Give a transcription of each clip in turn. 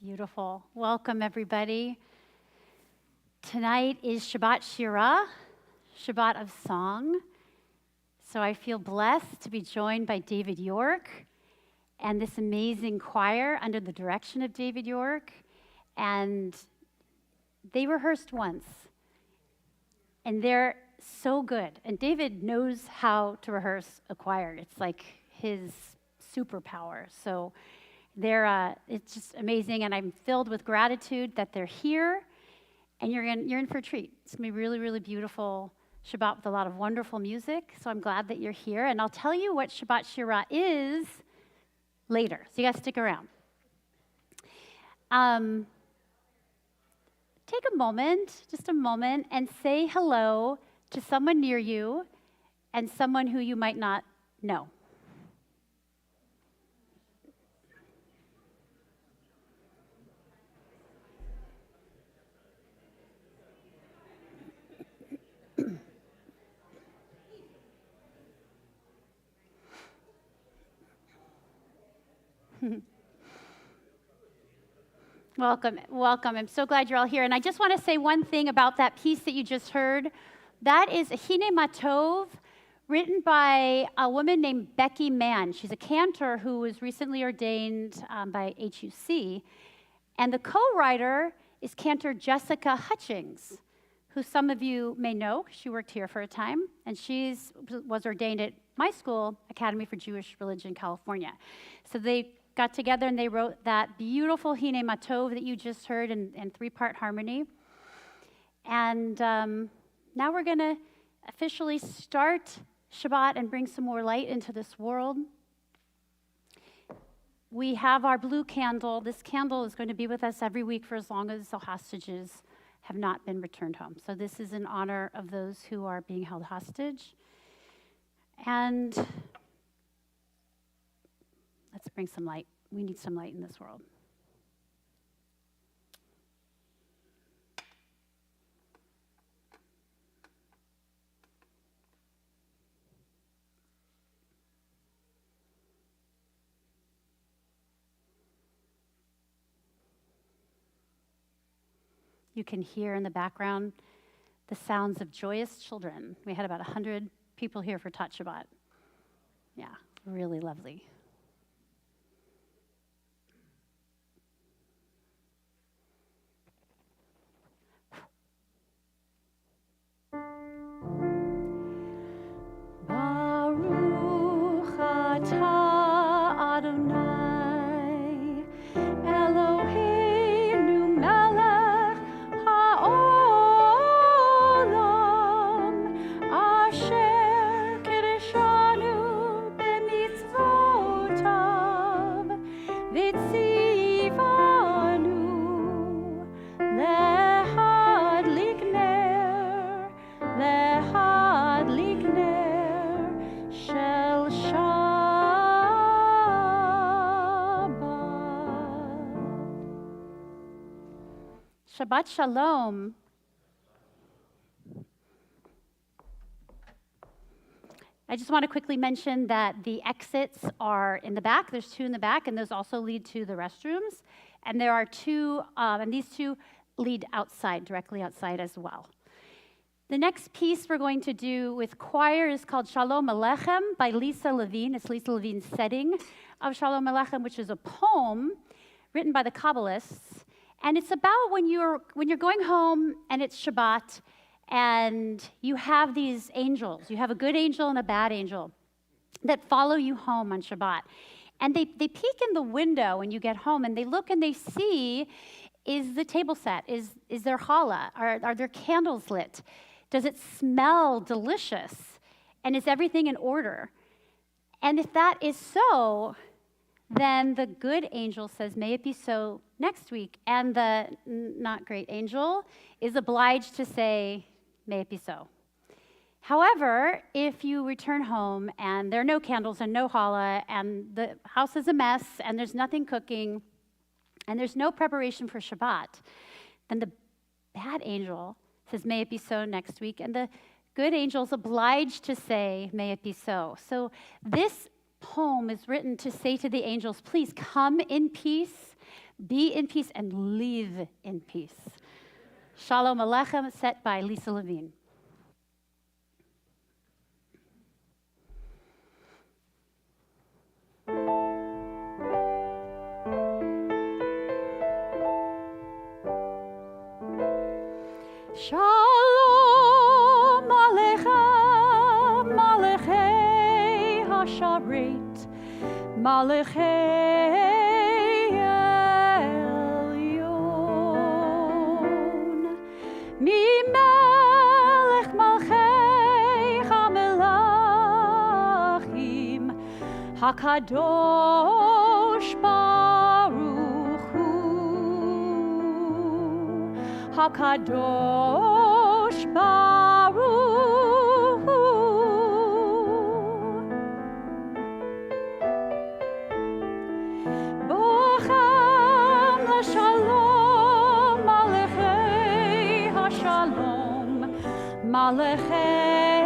Beautiful. Welcome, everybody. Tonight is Shabbat Shirah, Shabbat of Song. So I feel blessed to be joined by David York and this amazing choir under the direction of David York. And they rehearsed once, and they're so good. And David knows how to rehearse a choir. It's like his superpower. So it's just amazing, and I'm filled with gratitude that they're here, and you're in for a treat. It's going to be really, really beautiful Shabbat with a lot of wonderful music, so I'm glad that you're here, and I'll tell you what Shabbat Shirah is later, so you guys stick around. Take just a moment, and say hello to someone near you and someone who you might not know. Welcome. I'm so glad you're all here. And I just want to say one thing about that piece that you just heard. That is a Hine Matov, written by a woman named Becky Mann. She's a cantor who was recently ordained by HUC. And the co-writer is Cantor Jessica Hutchings, who some of you may know. She worked here for a time, and she was ordained at my school, Academy for Jewish Religion, California. So they got together and they wrote that beautiful Hine Matov that you just heard in three-part harmony. And now we're going to officially start Shabbat and bring some more light into this world. We have our blue candle. This candle is going to be with us every week for as long as the hostages have not been returned home. So this is in honor of those who are being held hostage. And let's bring some light. We need some light in this world. You can hear in the background the sounds of joyous children. We had about 100 people here for Tot Shabbat. Yeah, really lovely. Baruch atah Adonai, Eloheinu melech haolam, asher kiddushanu b'mitzvotav, v'tzivanu lehadlik ner shel Shabbat. Shabbat Shalom. I just want to quickly mention that the exits are in the back. There's two in the back, and those also lead to the restrooms. And there are two, and these two lead outside, directly outside as well. The next piece we're going to do with choir is called Shalom Aleichem by Lisa Levine. It's Lisa Levine's setting of Shalom Aleichem, which is a poem written by the Kabbalists. And it's about when you're going home and it's Shabbat and you have these angels. You have a good angel and a bad angel that follow you home on Shabbat. And they peek in the window when you get home and they look and they see, is the table set? Is there challah? Are there candles lit? Does it smell delicious? And is everything in order? And if that is so, then the good angel says, may it be so next week. And the not great angel is obliged to say, may it be so. However, if you return home and there are no candles and no challah and the house is a mess and there's nothing cooking and there's no preparation for Shabbat, then the bad angel says, may it be so next week. And the good angel is obliged to say, may it be so. So this poem is written to say to the angels, please come in peace. Be in peace and live in peace. Shalom Aleichem, set by Lisa Levine. Shalom Aleichem, Malachei HaSharet, Malachei Elyon, Mimelech Malchei HaMelachim, HaKadosh Baruch Hu, HaKadosh Baruch Hu. Bochem l'shalom, Malachei HaShalom, Malachei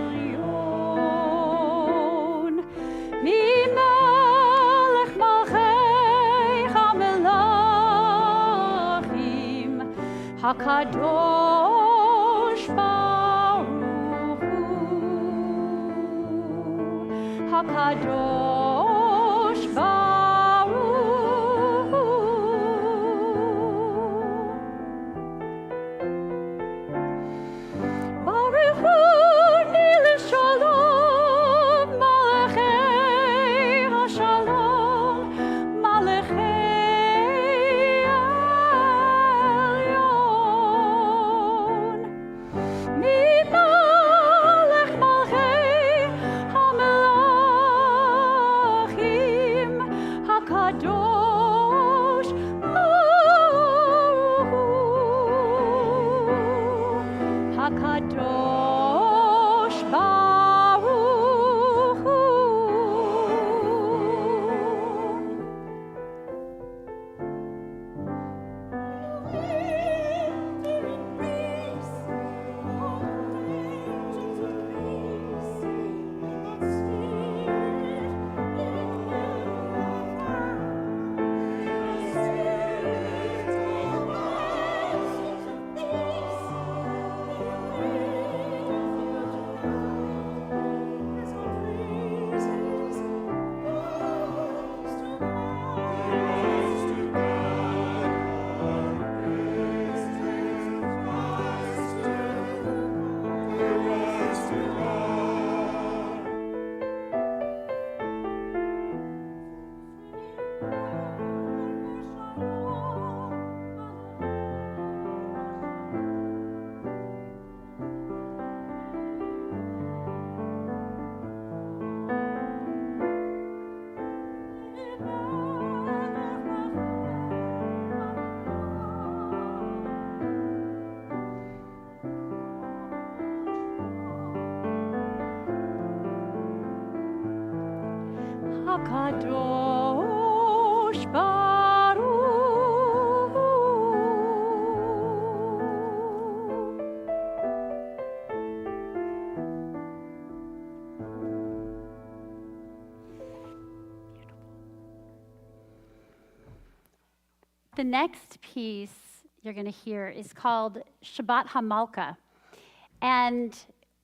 Elyon, Mimelech Malchei HaMelachim, HaKadosh Baruch Hu, HaKadosh Baruch Hu. Baruch Hu Nil Shalom, Malachei HaShalom, Malachei Elyon, Mimelech Malchei HaMelachim, HaKadosh Baruch Hu, HaKadosh Baruch Hu. HaKadosh Baruch Hu. The next piece you're going to hear is called Shabbat HaMalka. And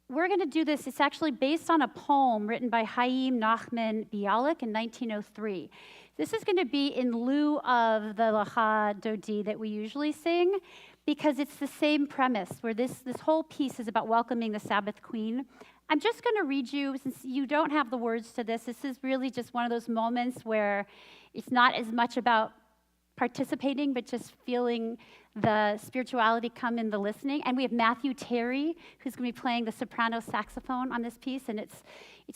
we're going to do this. It's actually based on a poem written by Chaim Nachman Bialik in 1903. This is going to be in lieu of the Lacha Dodi that we usually sing, because it's the same premise, where this whole piece is about welcoming the Sabbath Queen. I'm just going to read you, since you don't have the words to this, this is really just one of those moments where it's not as much about participating, but just feeling the spirituality come in the listening. And we have Matthew Terry, who's going to be playing the soprano saxophone on this piece. And it's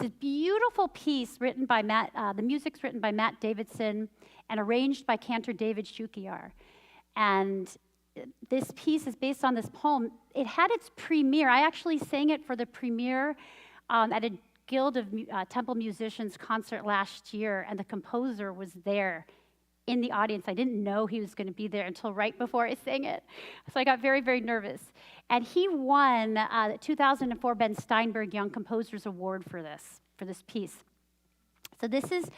a beautiful piece written by Matt, the music's written by Matt Davidson and arranged by Cantor David Shukiar. And this piece is based on this poem. It had its premiere. I actually sang it for the premiere at a Guild of Temple Musicians concert last year, and the composer was there in the audience. I didn't know he was going to be there until right before I sang it. So I got very, very nervous. And he won the 2004 Ben Steinberg Young Composers Award for this piece. So this is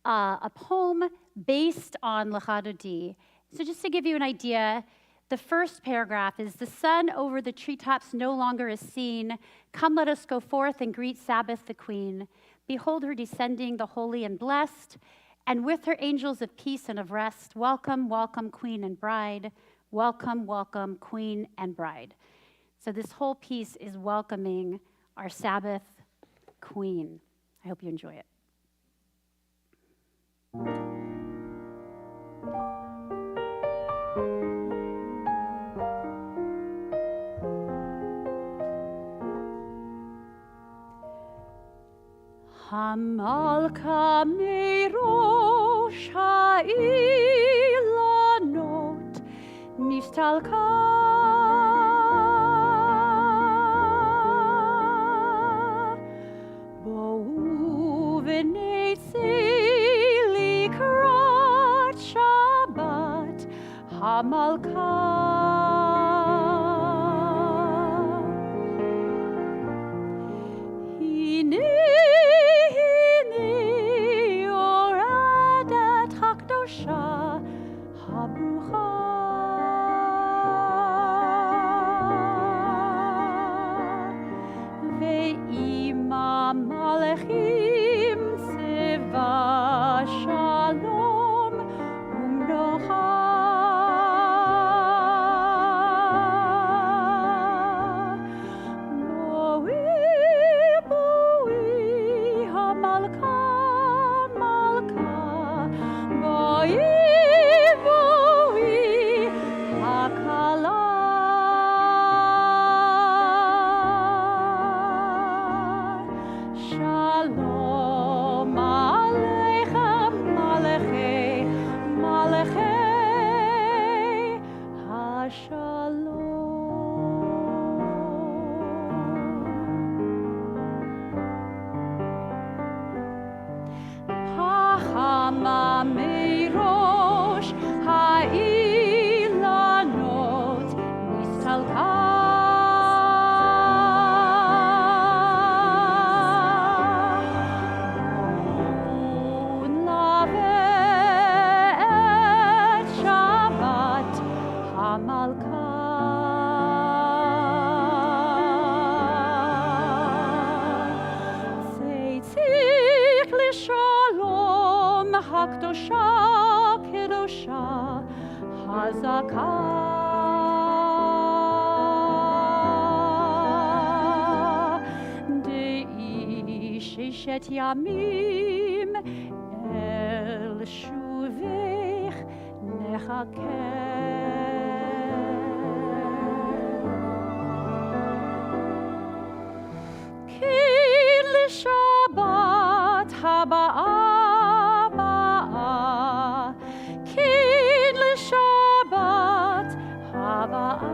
a poem based on L'Chadodi. So just to give you an idea, the first paragraph is, the sun over the treetops no longer is seen. Come, let us go forth and greet Sabbath the Queen. Behold her descending, the holy and blessed, and with her angels of peace and of rest. Welcome, welcome, Queen and Bride. Welcome, welcome, Queen and Bride. So this whole piece is welcoming our Sabbath Queen. I hope you enjoy it. Hamalka merosh ha'ilonot niftalka bo'u v'neitzi likrat Shabbat Hamalka. Shet yamim el shuvech nechakeh kin l'Shabbat haba'ah kin l'Shabbat haba'ah.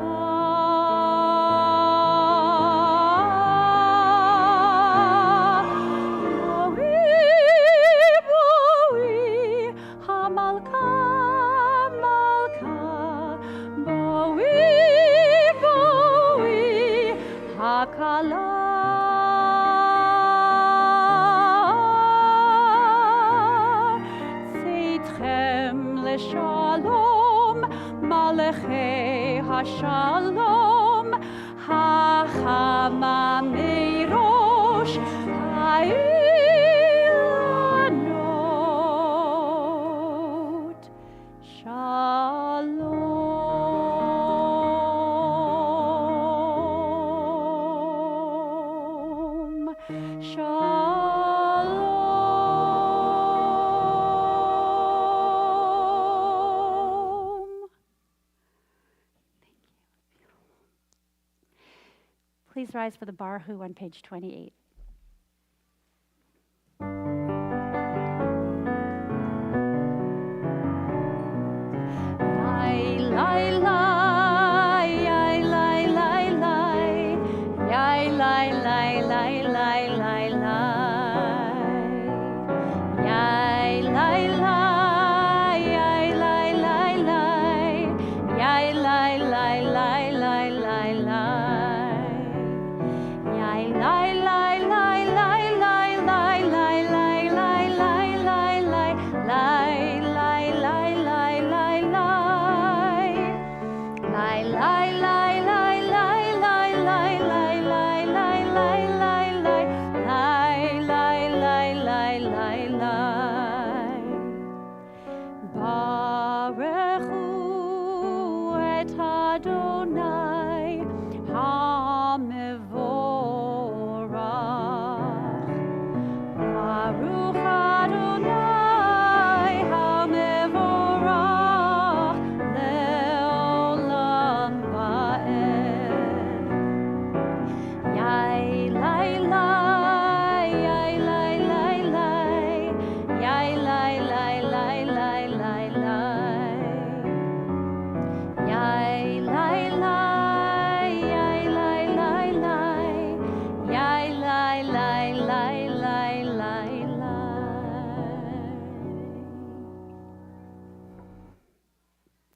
Shalom, hachama merosh ha'ilonot. Shalom, shalom. Please rise for the Barhu on page 28. Lai, lai,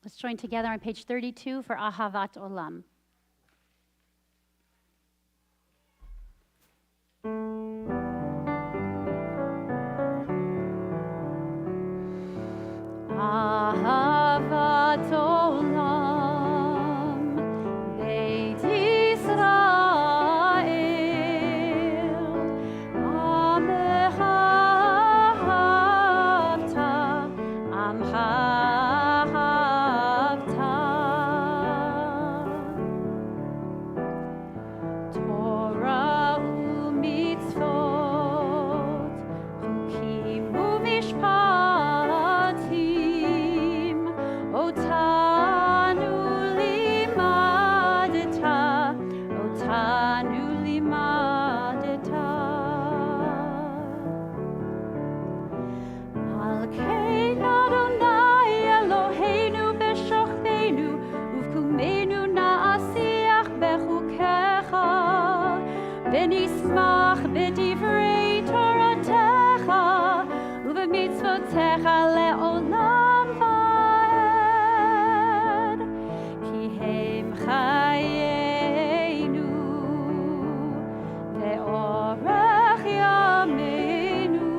Let's join together on page 32 for Ahavat Olam. Ahavat Olam, Beit Yisrael, Amecha Ahavta, Amcha Ahavta. Torah u'mitzvot, chukim u'mishpatim, otanu limadeta, otanu limadeta. Al kein Adonai Eloheinu b'shochbeinu, uvkumenu na'asiach bechukecha, v'nismach b'divrei Toratecha, uv'mitzvotecha le'olam va'ed, ki hem chayenu, ve'orech yameinu,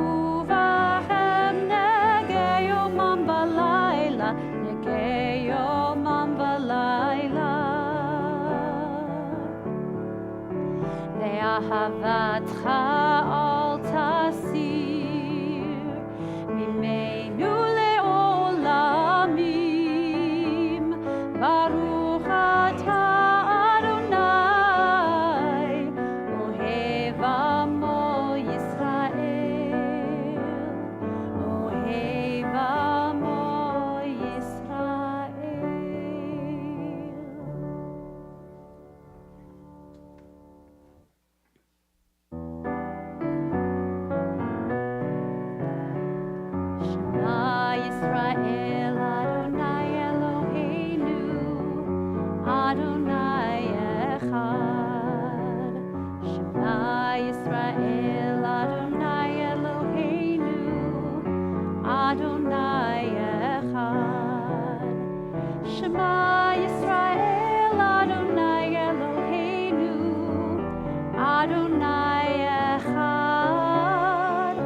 uvachem negei yomam v'layla, negei yomam v'layla. Ve'ahavatcha al tasir, mimenu le'olamim, baruch ata Adonai, ohev amo Yisrael, ohev amo Yisrael. Shema Yisrael, Adonai Eloheinu, Adonai Echad. Shema Yisrael, Adonai Eloheinu, Adonai Echad. Shema Yisrael, Adonai Eloheinu, Adonai Echad.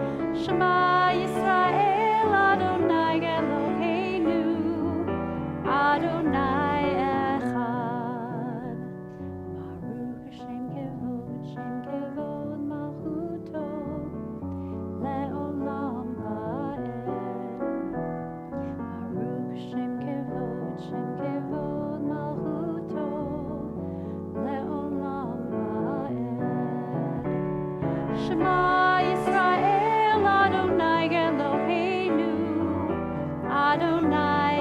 Shema Yisrael, Adonai Eloheinu, Adonai Echad. Baruch Hashem Kevod Malchuto, le'olam va'ed. Baruch Hashem Kevod Malchuto, le'olam va'ed. Shema Yisrael, Adonai Eloheinu, Adonai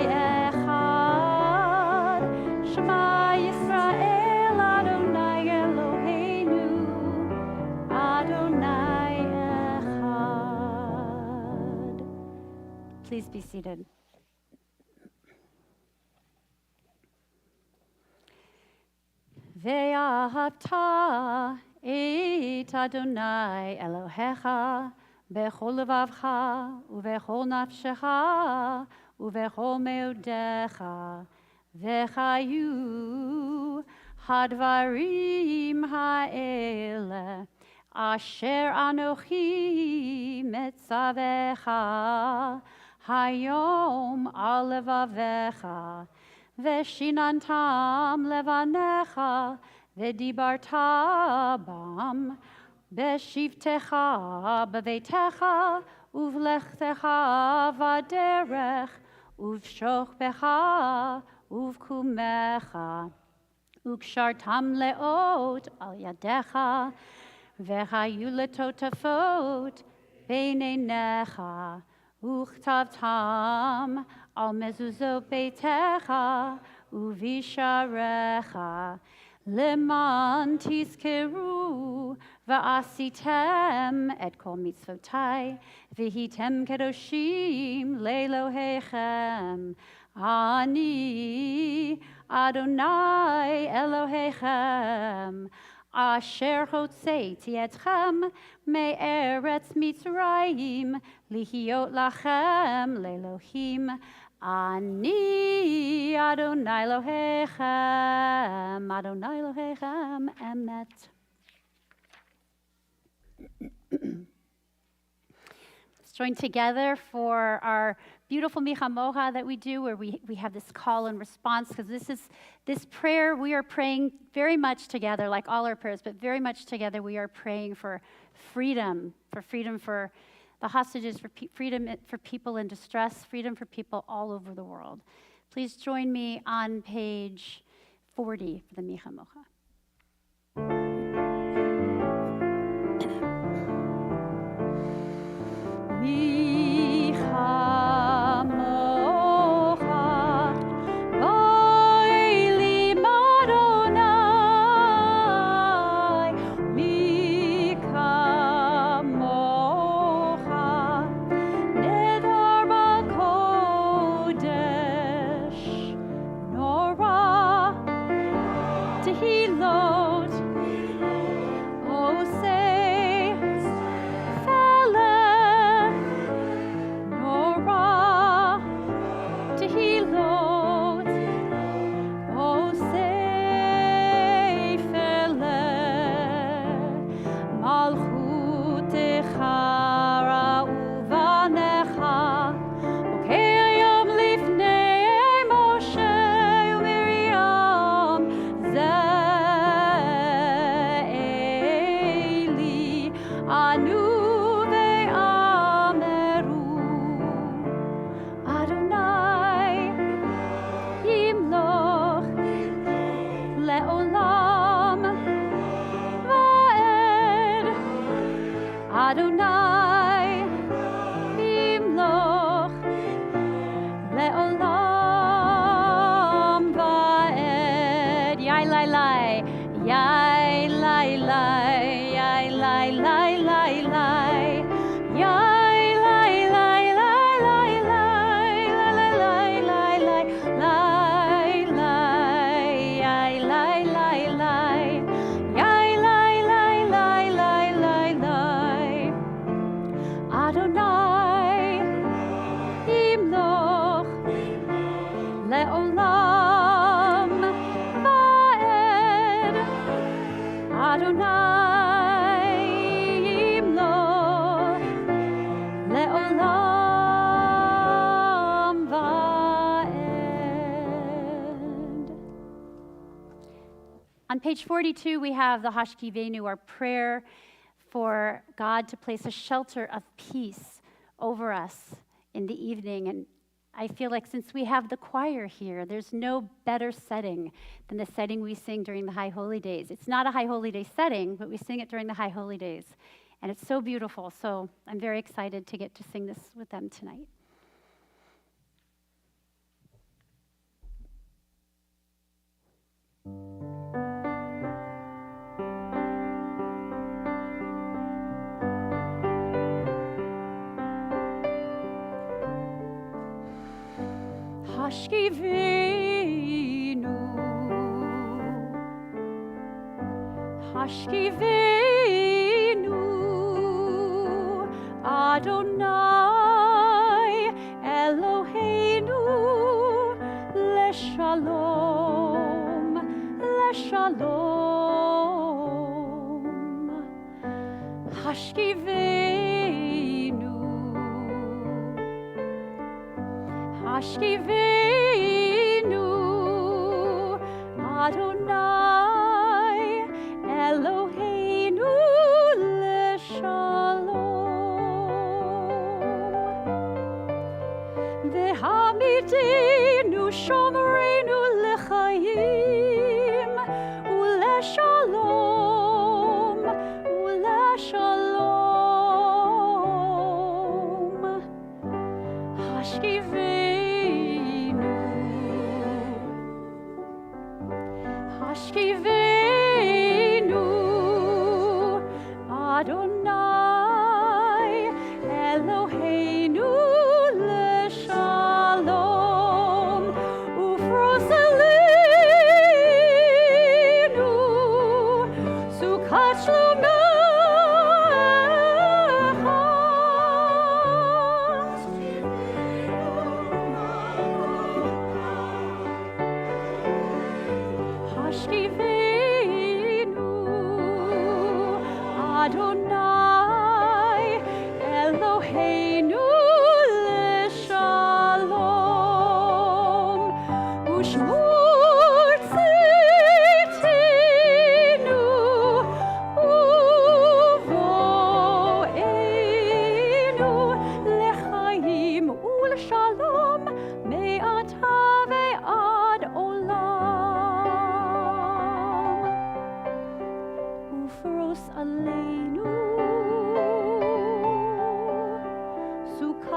Echad. Shema Yisrael, Adonai Eloheinu, Adonai Echad. Please be seated. Ve'ahavta et Adonai Elohecha bechol levavcha uvechol nafshecha uvechol meodecha vechayu hadvarim ha'ele asher anochi metzavecha hayom al levavecha veshinantam levanecha vedibarta bam beshivtecha bevetecha uvlechtecha vaderech uvshochbecha uvkumecha ukshartam leot al yadecha vechayu letotafot beinenecha uchtavtam al mezuzot beitecha uvisharecha leman tizkeru va'asitem et kol mitzvotai v'hitem kedoshim le'elohechem ani Adonai Elohechem אשר הוצאתי אתכם מארץ מצרים, להיות לכם לאלוהים. אני אדוני אלוהיכם, אדוני אלוהיכם אמת. Let's join together for our beautiful Micha Mocha that we do, where we have this call and response, because this prayer, we are praying very much together, like all our prayers, but very much together we are praying for freedom for the hostages, for freedom for people in distress, freedom for people all over the world. Please join me on page 40 for the Micha Mocha. Micha Mocha, Oilim Adonai, Micha Mocha, Nedar B'Kodesh, Norah, Tehilot, Oseh, Feleh, Norah, Tehilot, Oseh, Feleh, Malchutecha Ra'uvanecha, Ukeyam lifnei Moshe uMiriam, Ze'eli anu ve'ameru, Adonai yimloch le'olam va'ed, Adonai yimloch le'olam va'ed. Yai lai lai, yai lai lai, yai lai lai lai lai, yai lai lai lai lai lai, lai lai lai lai lai lai, yai lai lai lai, yai lai lai lai lai lai lai, Adonai yimloch le'olam va'ed, Adonai yimloch le'olam va'ed. On page 42, we have the Hashkivenu, our prayer for God to place a shelter of peace over us in the evening. And I feel like since we have the choir here, there's no better setting than the setting we sing during the High Holy Days. It's not a High Holy Day setting, but we sing it during the High Holy Days. And it's so beautiful. So I'm very excited to get to sing this with them tonight. Hashkivenu, Hashkivenu, Adonai Eloheinu, Leshalom, Leshalom, Hashkivenu, Hashkivenu, Adonai Eloheinu leshalom, V'hamidenu shomreinu lechayim uleshalom, uleshalom, Hashkivenu, Hashkivenu, Adonai Eloheinu leshalom,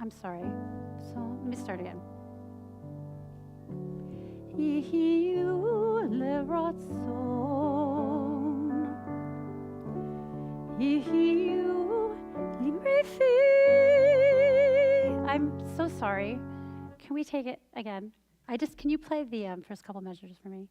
I'm sorry. So let me start again. I'm so sorry. Can we take it again? Can you play the first couple measures for me?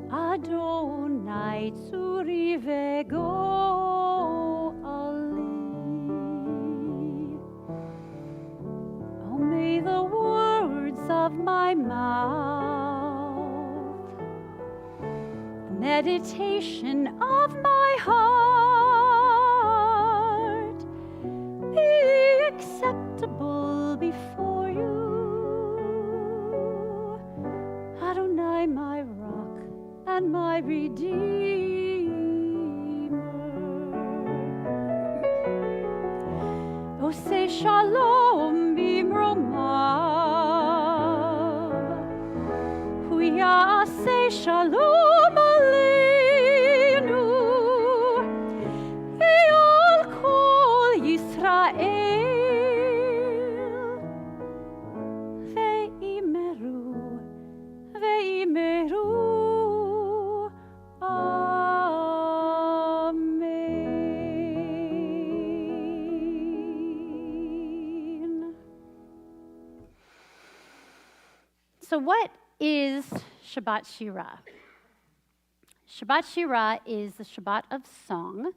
Adonai tsuri vego ali. Oh, may the words of my mouth, the meditation of my heart be acceptable before you. Adonai, my rock and my Redeemer. Oh, say shalom bimromav. Huya say shalom aleinu. Ve'al kol Yisrael. Ve'imeru. So what is Shabbat Shirah? Shabbat Shirah is the Shabbat of song.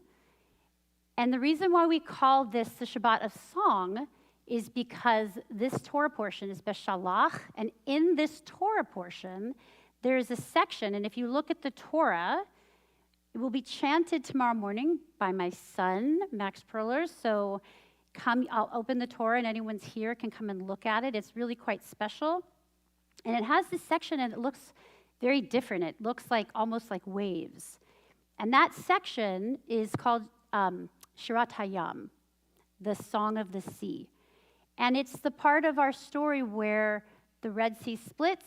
And the reason why we call this the Shabbat of song is because this Torah portion is Beshalach. And in this Torah portion, there is a section. And if you look at the Torah, it will be chanted tomorrow morning by my son, Max Perler. So come, I'll open the Torah and anyone's here can come and look at it. It's really quite special. And it has this section and it looks very different. It looks like almost like waves. And that section is called Shirat Hayam, the Song of the Sea. And it's the part of our story where the Red Sea splits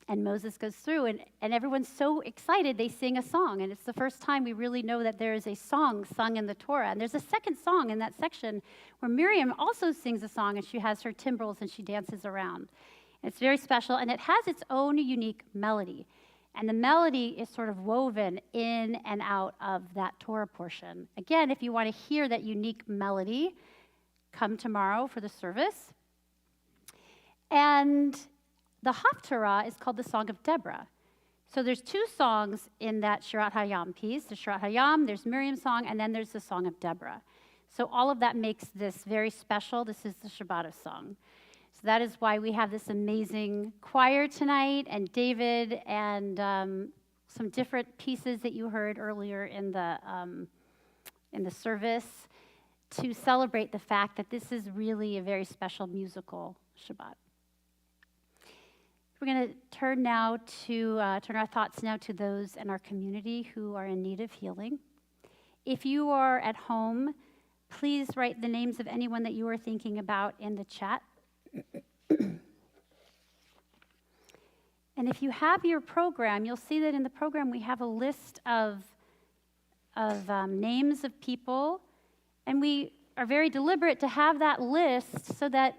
and Moses goes through, and everyone's so excited they sing a song. And it's the first time we really know that there is a song sung in the Torah. And there's a second song in that section where Miriam also sings a song, and she has her timbrels and she dances around. It's very special, and it has its own unique melody. And the melody is sort of woven in and out of that Torah portion. Again, if you want to hear that unique melody, come tomorrow for the service. And the Haftarah is called the Song of Deborah. So there's two songs in that Shirat Hayam piece. The Shirat Hayam, there's Miriam's song, and then there's the Song of Deborah. So all of that makes this very special. This is the Shabbat of song. So that is why we have this amazing choir tonight, and David, and some different pieces that you heard earlier in the service to celebrate the fact that this is really a very special musical Shabbat. We're going to turn our thoughts now to those in our community who are in need of healing. If you are at home, please write the names of anyone that you are thinking about in the chat. And if you have your program, you'll see that in the program we have a list of names of people, and we are very deliberate to have that list so that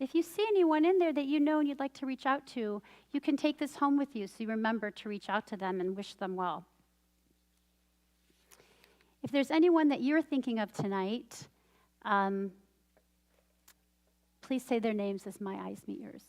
if you see anyone in there that you know and you'd like to reach out to, you can take this home with you so you remember to reach out to them and wish them well. If there's anyone that you're thinking of tonight, please say their names as my eyes meet yours.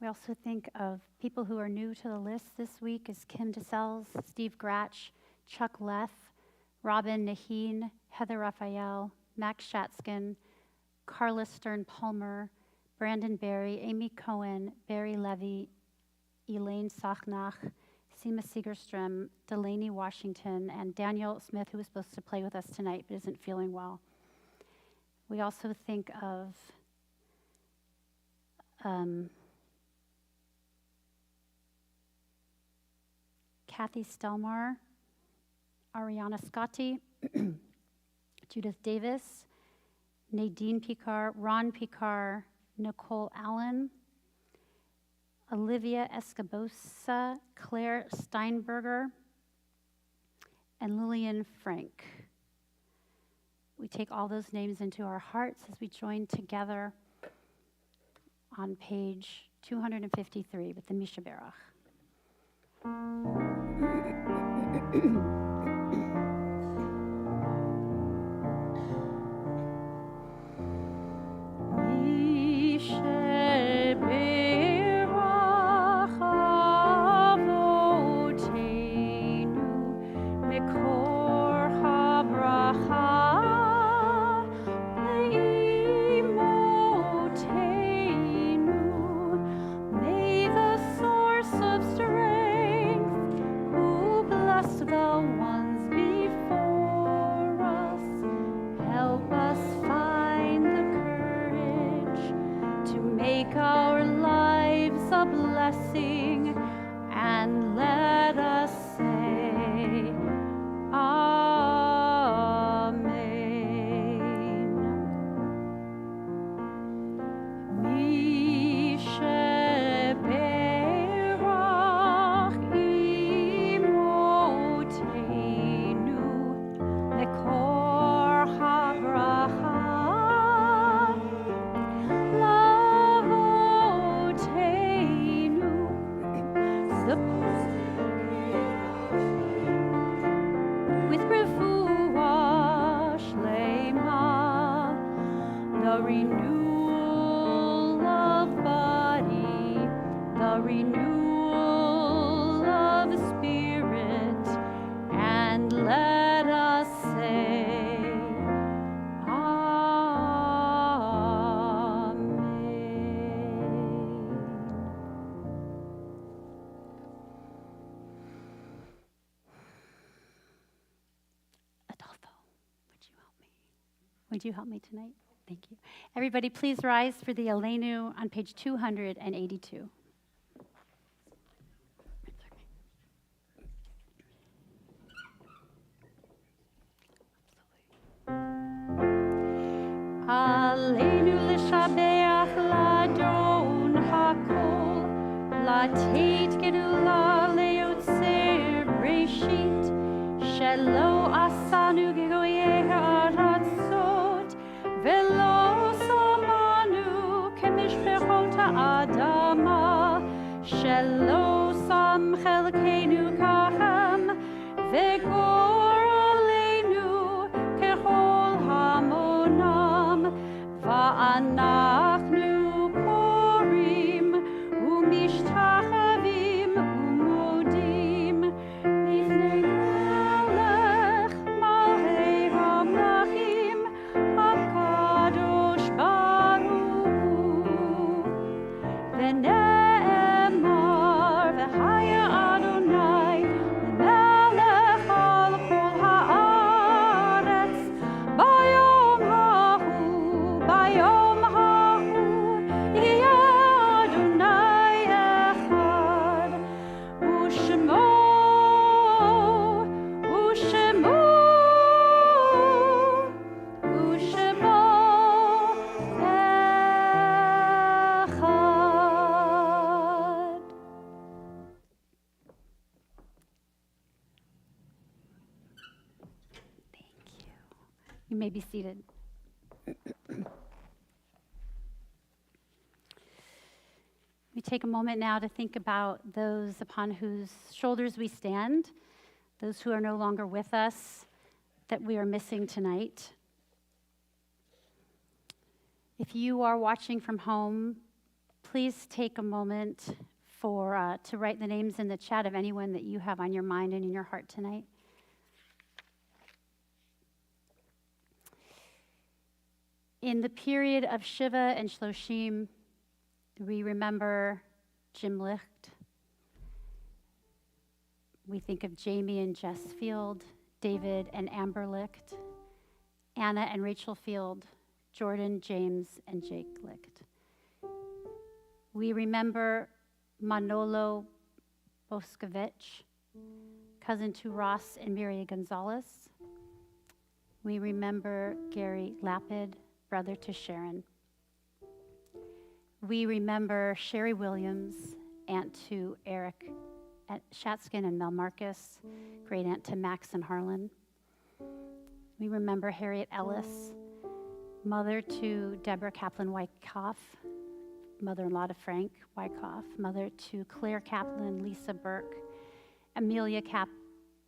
We also think of people who are new to the list this week as Kim DeSells, Steve Gratch, Chuck Leff, Robin Naheen, Heather Raphael, Max Shatskin, Carla Stern-Palmer, Brandon Berry, Amy Cohen, Barry Levy, Elaine Sachnach, Seema Segerstrom, Delaney Washington, and Daniel Smith, who was supposed to play with us tonight but isn't feeling well. We also think of Kathy Stelmar, Ariana Scotti, Judith Davis, Nadine Picard, Ron Picard, Nicole Allen, Olivia Escobosa, Claire Steinberger, and Lillian Frank. We take all those names into our hearts as we join together on page 253 with the Misha Berach. And let us say, Amen. Mishe berach imotenu lekor habracha. With refuah shlema, the renewal of body, the renewal of spirit, and let us say, Amen. Would you help me tonight? Thank you. Everybody, please rise for the Aleinu on page 282. Aleinu l'shabeach l'adon hakol, latet gedula leotzer breshit, shelo asanu gegoyeh aratzot, velo samanu האדמה, שלא שם חלקנו כחם, וגורלנו ככל המונם, ואנחנו קוראים ומשתחווים ומודים לפני מלך מלכי המלכים, הקדוש ברוך הוא. ונאמר והיה אדוני למלך על כל הארץ ביום ההוא, ביום ההוא יהיה אדוני אחד, ושמו אחד. Thank you. You may be seated. We take a moment now to think about those upon whose shoulders we stand, those who are no longer with us, that we are missing tonight. If you are watching from home, please take a moment to write the names in the chat of anyone that you have on your mind and in your heart tonight. In the period of Shiva and Shloshim, we remember Jim Licht. We think of Jamie and Jess Field, David and Amber Licht, Anna and Rachel Field, Jordan, James, and Jake Licht. We remember Manolo Boscovich, cousin to Ross and Miriam Gonzalez. We remember Gary Lapid, brother to Sharon. We remember Sherry Williams, aunt to Eric Shatskin and Mel Marcus, great aunt to Max and Harlan. We remember Harriet Ellis, mother to Deborah Kaplan Wyckoff, mother-in-law to Frank Wyckoff, mother to Claire Kaplan, Lisa Burke, Amelia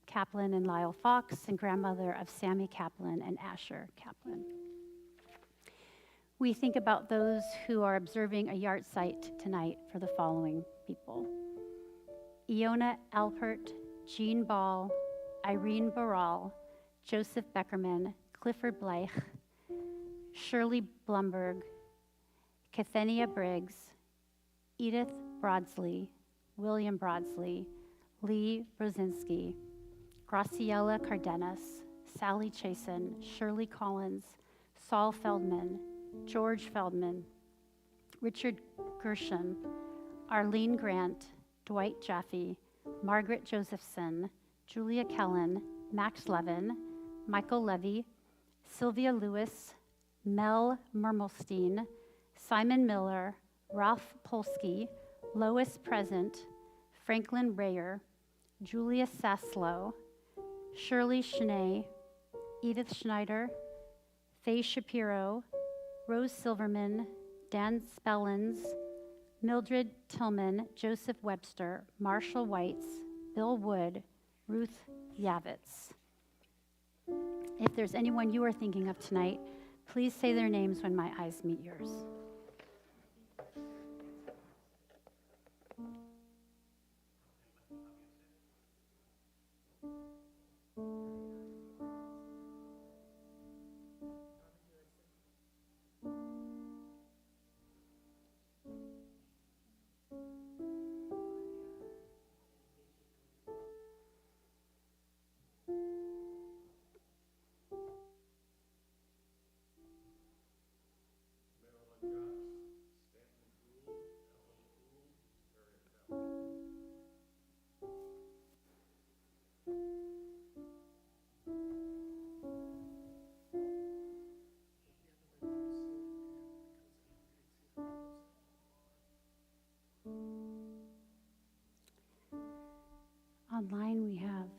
Kaplan and Lyle Fox, and grandmother of Sammy Kaplan and Asher Kaplan. We think about those who are observing a yard site tonight for the following people: Iona Alpert, Jean Ball, Irene Barral, Joseph Beckerman, Clifford Bleich, Shirley Blumberg, Kathenia Briggs, Edith Broadsley, William Broadsley, Lee Brzezinski, Graciela Cardenas, Sally Chasen, Shirley Collins, Saul Feldman, George Feldman, Richard Gershon, Arlene Grant, Dwight Jaffe, Margaret Josephson, Julia Kellen, Max Levin, Michael Levy, Sylvia Lewis, Mel Mermelstein, Simon Miller, Ralph Polsky, Lois Present, Franklin Rayer, Julia Saslow, Shirley Schnee, Edith Schneider, Faye Shapiro, Rose Silverman, Dan Spellins, Mildred Tillman, Joseph Webster, Marshall Weitz, Bill Wood, Ruth Yavitz. If there's anyone you are thinking of tonight, please say their names when my eyes meet yours. Online we have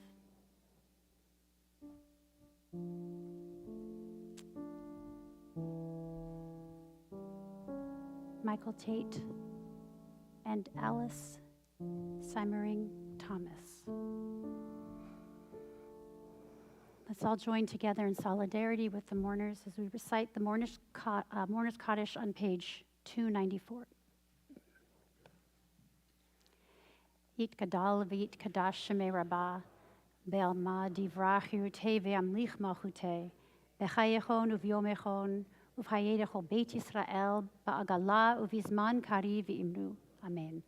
Michael Tate, and Alice Simering Thomas. Let's all join together in solidarity with the mourners as we recite the Mourner's Kaddish on page 294. Yit Gadal v'yit Kadash Shemei Rabbah, Be'alma divrach yirutei ve'amlich malchutei, B'chayechon uv'yomechon, uv'hayedechol Beit Yisrael, Ba'agala uv'izman kari v'imru. Amen.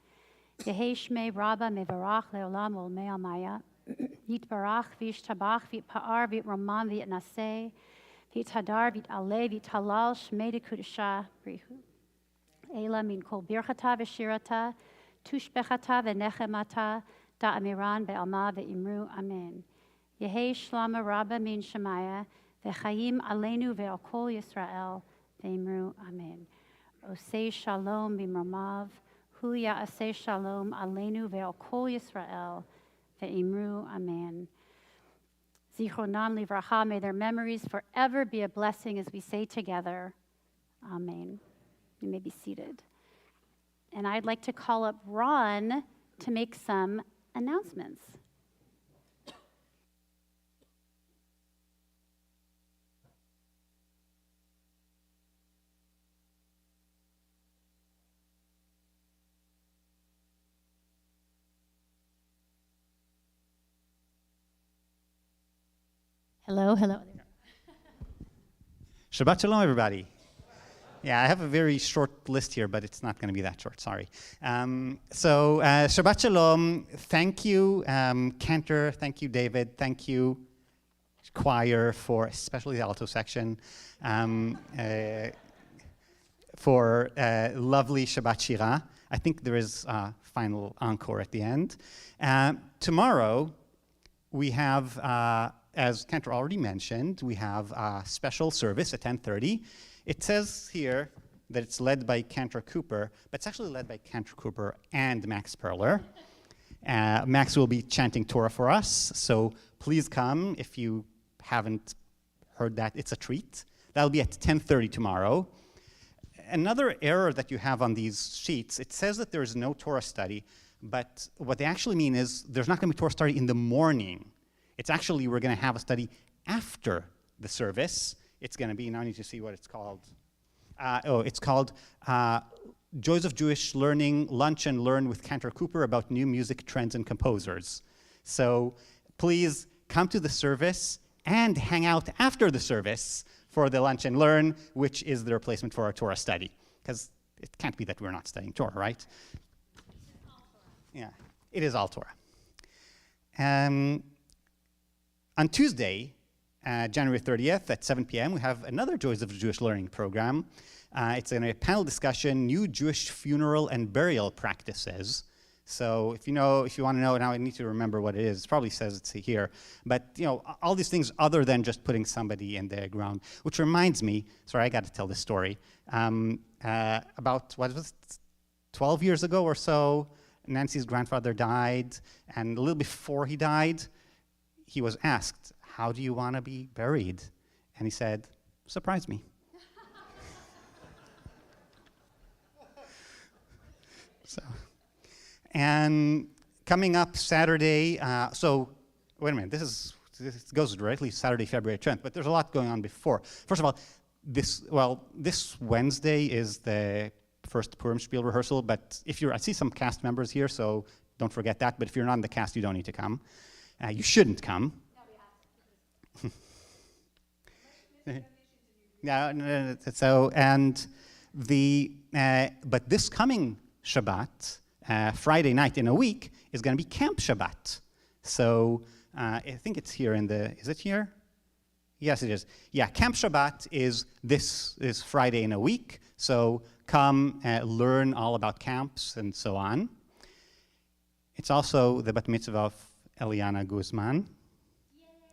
Yehei Shmei Rabba mevarach le'olam olmei almaya, Yitbarach v'yishtabach v'yitpa'ar v'yitraman v'yitnaseh, v'yithadar v'yitaleh v'yitalal Shmei dekudesha brihu. Ela min kol birchata v'shirata, tushbechata v'nechemata, da'amiran be'alma ve'imru. Amen. Yehei shlama rabba min shemaya, v'chayim aleinu ve'al kol Yisrael, ve'imru. Amen. Osei shalom b'mramav, hu ya'aseh shalom aleinu ve'al kol Yisrael, ve'imru. Amen. Zichronam livracha, may their memories forever be a blessing as we say together, Amen. You may be seated. And I'd like to call up Ron to make some announcements. Hello. Shabbat Shalom, everybody. Yeah, I have a very short list here, but it's not going to be that short, sorry. Shabbat Shalom, thank you, Cantor, thank you, David, thank you, choir, for especially the alto section, for lovely Shabbat Shirah. I think there is a final encore at the end. Tomorrow, we have, as Cantor already mentioned, we have a special service at 10:30. It says here that it's led by Cantor Cooper, but it's actually led by Cantor Cooper and Max Perler. Max will be chanting Torah for us, so please come if you haven't heard that. It's a treat. That'll be at 10:30 tomorrow. Another error that you have on these sheets, it says that there is no Torah study, but what they actually mean is there's not going to be Torah study in the morning. It's actually, we're going to have a study after the service. It's going to be, now I need to see what it's called. It's called Joys of Jewish Learning, Lunch and Learn with Cantor Cooper about new music trends and composers. So please come to the service and hang out after the service for the Lunch and Learn, which is the replacement for our Torah study. Because it can't be that we're not studying Torah, right? It's all Torah. Yeah, it is all Torah. On Tuesday, January 30th at 7 p.m., we have another Joys of Jewish Learning program. It's a panel discussion, New Jewish Funeral and Burial Practices. So if you want to know, now I need to remember what it is. It probably says it's here. But, all these things other than just putting somebody in the ground, which reminds me, sorry, I got to tell this story. About, 12 years ago or so, Nancy's grandfather died, and a little before he died, he was asked, how do you want to be buried? And he said, surprise me. And coming up Saturday, wait a minute, this goes directly Saturday, February 10th, but there's a lot going on before. First of all, this Wednesday is the first Purim Spiel rehearsal, but I see some cast members here, so don't forget that, but if you're not in the cast, you don't need to come. You shouldn't come. But this coming Shabbat, Friday night in a week, is going to be Camp Shabbat. So I think it's here is it here? Yes, it is. Yeah, Camp Shabbat is Friday in a week. So come learn all about camps and so on. It's also the bat mitzvah of Eliana Guzman.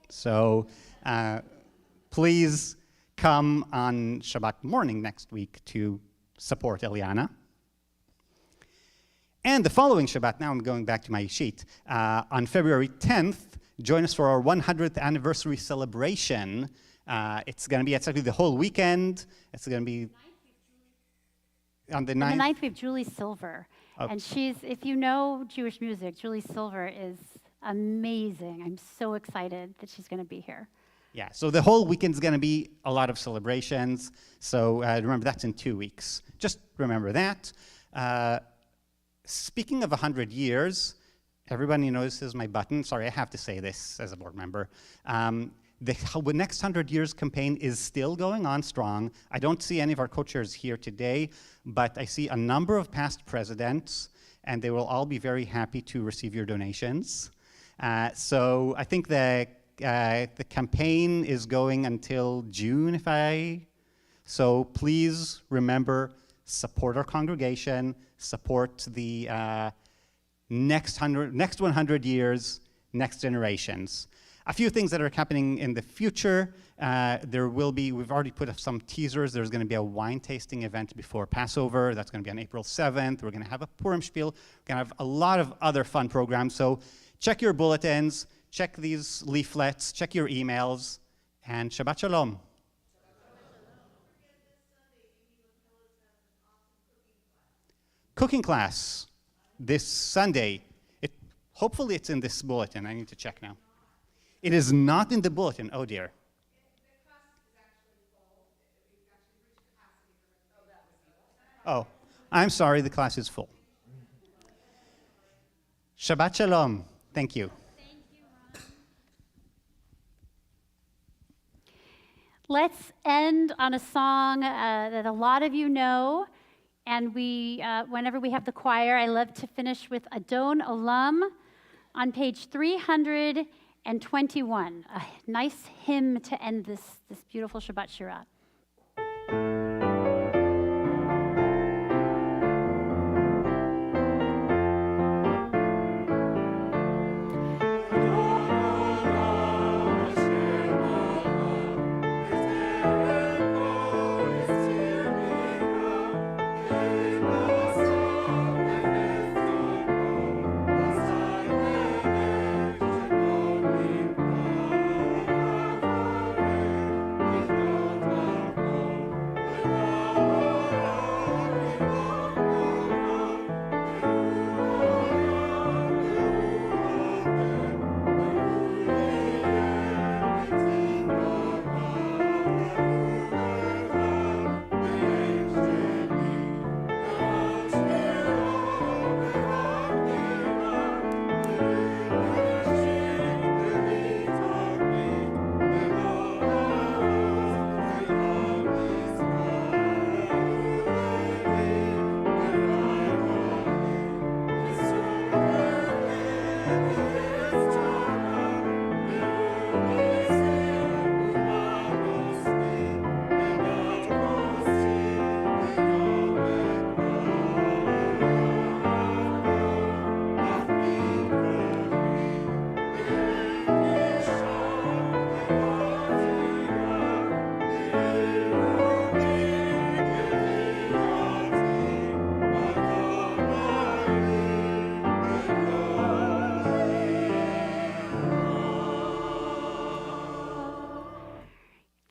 So please come on Shabbat morning next week to support Eliana. And the following Shabbat, now I'm going back to my sheet, on February 10th, join us for our 100th anniversary celebration. It's going to be exactly the whole weekend. It's going to be On the On the 9th? 9th, we have Julie Silver. Oh. And she's, if you know Jewish music, Julie Silver is amazing. I'm so excited that she's going to be here. Yeah, so the whole weekend's going to be a lot of celebrations. So remember, that's in 2 weeks. Just remember that. Speaking of 100 years, everybody notices my button. Sorry, I have to say this as a board member. The Next 100 Years campaign is still going on strong. I don't see any of our co-chairs here today, but I see a number of past presidents, and they will all be very happy to receive your donations. So I think the campaign is going until June, so please remember, support our congregation, support the next 100 years, next generations. A few things that are happening in the future. We've already put up some teasers. There's going to be a wine tasting event before Passover. That's going to be on April 7th. We're going to have a Purim spiel. We're going to have a lot of other fun programs. So check your bulletins, check these leaflets, check your emails, and Shabbat Shalom. Cooking class this Sunday. Hopefully it's in this bulletin. I need to check now. It is not in the bulletin. Oh, dear. The class is actually full. We've actually reached capacity. Oh, I'm sorry. The class is full. Shabbat Shalom. Thank you. Thank you, Ron. Let's end on a song that a lot of you know. And whenever we have the choir, I love to finish with Adon Olam on page 321. A nice hymn to end this beautiful Shabbat Shirah.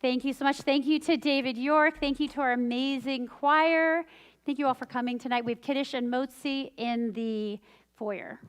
Thank you so much. Thank you to David York. Thank you to our amazing choir. Thank you all for coming tonight. We have Kiddush and Motzi in the foyer.